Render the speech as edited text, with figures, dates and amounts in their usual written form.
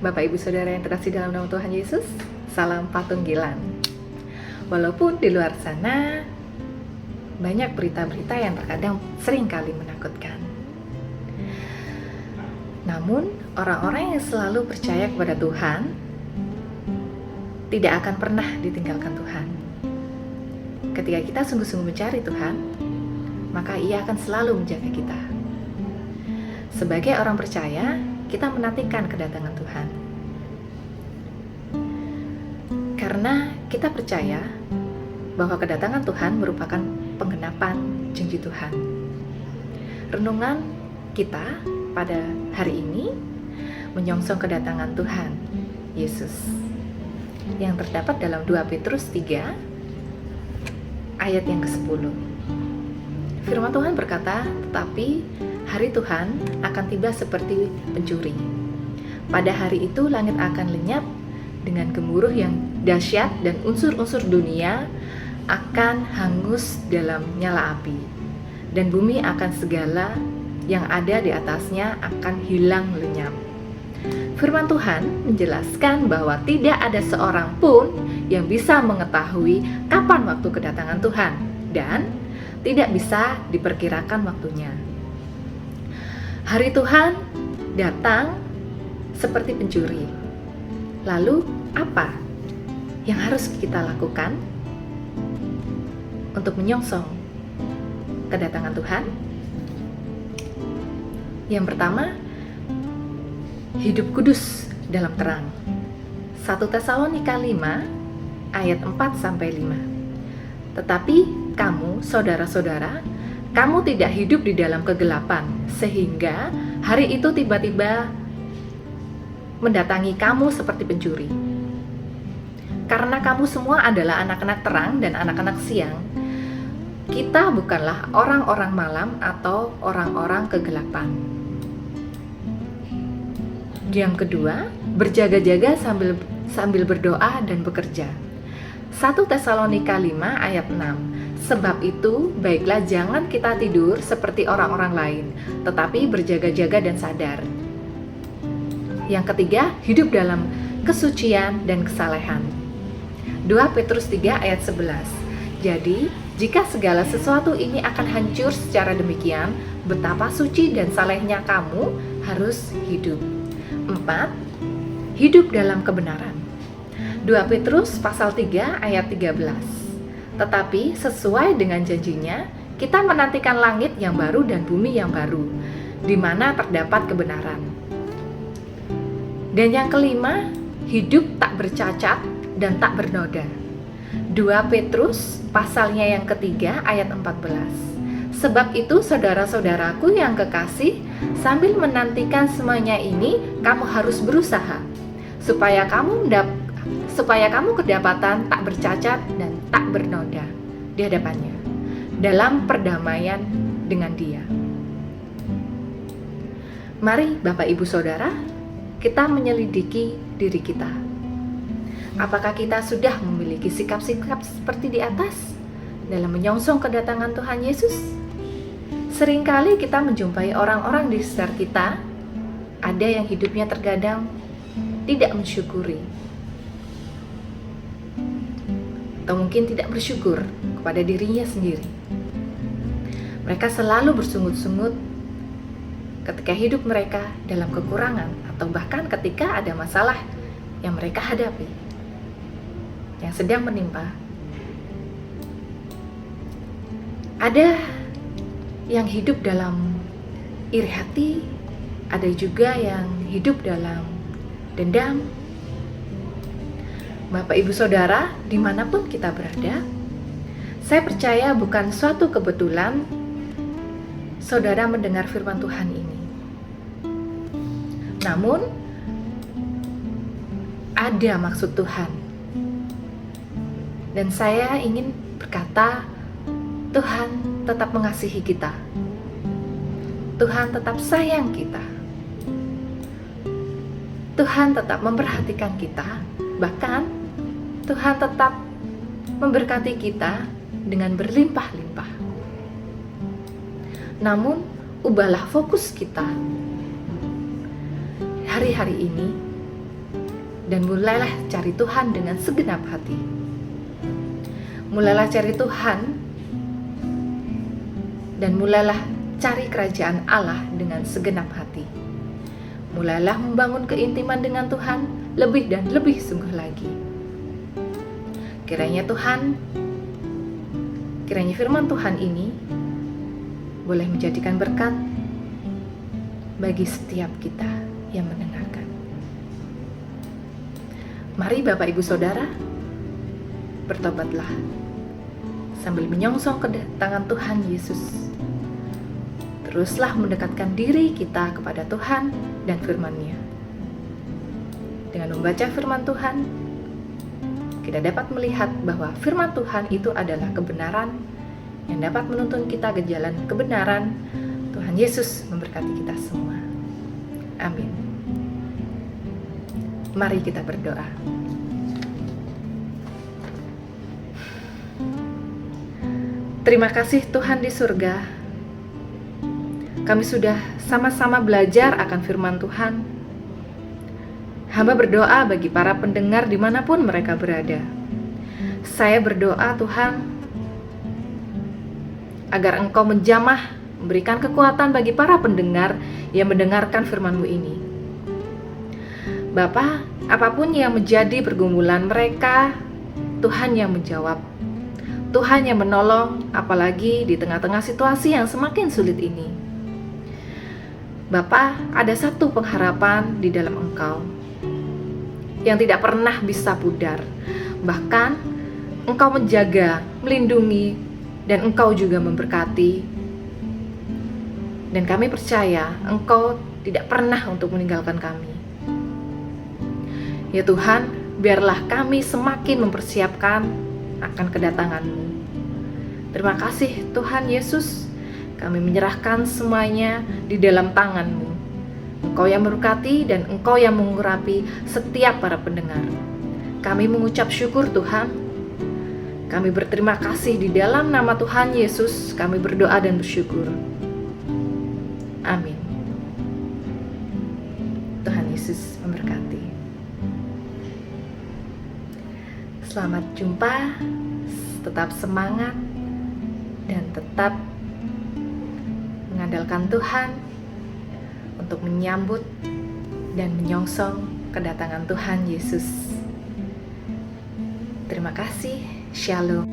Bapak Ibu Saudara yang terkasih dalam nama Tuhan Yesus, salam patunggilan. Walaupun di luar sana banyak berita-berita yang terkadang seringkali menakutkan, namun orang-orang yang selalu percaya kepada Tuhan tidak akan pernah ditinggalkan Tuhan. Ketika kita sungguh-sungguh mencari Tuhan, maka Ia akan selalu menjaga kita. Sebagai orang percaya, kita menantikan kedatangan Tuhan. Karena kita percaya bahwa kedatangan Tuhan merupakan penggenapan janji Tuhan. Renungan kita pada hari ini menyongsong kedatangan Tuhan Yesus yang terdapat dalam 2 Petrus 3 ayat yang ke-10. Firman Tuhan berkata, "Tetapi hari Tuhan akan tiba seperti pencuri. Pada hari itu langit akan lenyap dengan gemuruh yang dahsyat dan unsur-unsur dunia akan hangus dalam nyala api. Dan bumi akan segala yang ada di atasnya akan hilang lenyap." Firman Tuhan menjelaskan bahwa tidak ada seorang pun yang bisa mengetahui kapan waktu kedatangan Tuhan dan tidak bisa diperkirakan waktunya. Hari Tuhan datang seperti pencuri. Lalu apa yang harus kita lakukan untuk menyongsong kedatangan Tuhan? Yang pertama, hidup kudus dalam terang. 1 Tesalonika 5 ayat 4-5. Tetapi kamu, saudara-saudara, kamu tidak hidup di dalam kegelapan, sehingga hari itu tiba-tiba mendatangi kamu seperti pencuri. Karena kamu semua adalah anak-anak terang dan anak-anak siang, kita bukanlah orang-orang malam atau orang-orang kegelapan. Yang kedua, berjaga-jaga sambil berdoa dan bekerja. 1 Tesalonika 5 ayat 6. Sebab itu, baiklah jangan kita tidur seperti orang-orang lain, tetapi berjaga-jaga dan sadar. Yang ketiga, hidup dalam kesucian dan kesalehan. 2 Petrus 3 ayat 11. Jadi, jika segala sesuatu ini akan hancur secara demikian, betapa suci dan salehnya kamu harus hidup. 4. Hidup dalam kebenaran. 2 Petrus pasal 3 ayat 13. Tetapi sesuai dengan janjinya, kita menantikan langit yang baru dan bumi yang baru, di mana terdapat kebenaran. Dan yang kelima, hidup tak bercacat dan tak bernoda. 2 Petrus pasalnya yang ketiga ayat 14. Sebab itu saudara-saudaraku yang kekasih, sambil menantikan semuanya ini, kamu harus berusaha supaya kamu kedapatan tak bercacat dan tak bernoda di hadapannya dalam perdamaian dengan Dia. Mari Bapak Ibu Saudara, kita menyelidiki diri kita. Apakah kita sudah memiliki sikap-sikap seperti di atas dalam menyongsong kedatangan Tuhan Yesus? Seringkali kita menjumpai orang-orang di sekitar kita, ada yang hidupnya terkadang tidak mensyukuri, atau mungkin tidak bersyukur kepada dirinya sendiri. Mereka selalu bersungut-sungut ketika hidup mereka dalam kekurangan, atau bahkan ketika ada masalah yang mereka hadapi, yang sedang menimpa. Ada yang hidup dalam iri hati, ada juga yang hidup dalam dendam. Bapak Ibu Saudara, dimanapun kita berada, saya percaya bukan suatu kebetulan saudara mendengar firman Tuhan ini. Namun, ada maksud Tuhan. Dan saya ingin berkata, Tuhan tetap mengasihi kita. Tuhan tetap sayang kita. Tuhan tetap memperhatikan kita. Bahkan Tuhan tetap memberkati kita dengan berlimpah-limpah. Namun, ubahlah fokus kita hari-hari ini dan mulailah cari Tuhan dengan segenap hati. Mulailah cari Tuhan dan mulailah cari kerajaan Allah dengan segenap hati. Mulailah membangun keintiman dengan Tuhan lebih dan lebih sungguh lagi. Kiranya firman Tuhan ini boleh menjadikan berkat bagi setiap kita yang mendengarkan. Mari Bapak Ibu Saudara, bertobatlah sambil menyongsong kedatangan Tuhan Yesus. Teruslah mendekatkan diri kita kepada Tuhan dan firman-Nya. Dengan membaca firman Tuhan, kita dapat melihat bahwa firman Tuhan itu adalah kebenaran yang dapat menuntun kita ke jalan kebenaran. Tuhan Yesus memberkati kita semua. Amin. Mari kita berdoa. Terima kasih Tuhan di surga. Kami sudah sama-sama belajar akan firman Tuhan. Hamba berdoa bagi para pendengar dimanapun mereka berada. Saya berdoa Tuhan, agar Engkau menjamah, memberikan kekuatan bagi para pendengar yang mendengarkan firman-Mu ini. Bapa, apapun yang menjadi pergumulan mereka, Tuhan yang menjawab. Tuhan yang menolong, apalagi di tengah-tengah situasi yang semakin sulit ini. Bapa, ada satu pengharapan di dalam Engkau yang tidak pernah bisa pudar. Bahkan Engkau menjaga, melindungi, dan Engkau juga memberkati. Dan kami percaya Engkau tidak pernah untuk meninggalkan kami. Ya Tuhan, biarlah kami semakin mempersiapkan akan kedatangan-Mu. Terima kasih Tuhan Yesus. Kami menyerahkan semuanya di dalam tangan-Mu. Engkau yang memberkati dan Engkau yang mengurapi setiap para pendengar. Kami mengucap syukur Tuhan. Kami berterima kasih di dalam nama Tuhan Yesus. Kami berdoa dan bersyukur. Amin. Tuhan Yesus memberkati. Selamat jumpa. Tetap semangat dan tetap mengandalkan Tuhan untuk menyambut dan menyongsong kedatangan Tuhan Yesus. Terima kasih. Shalom.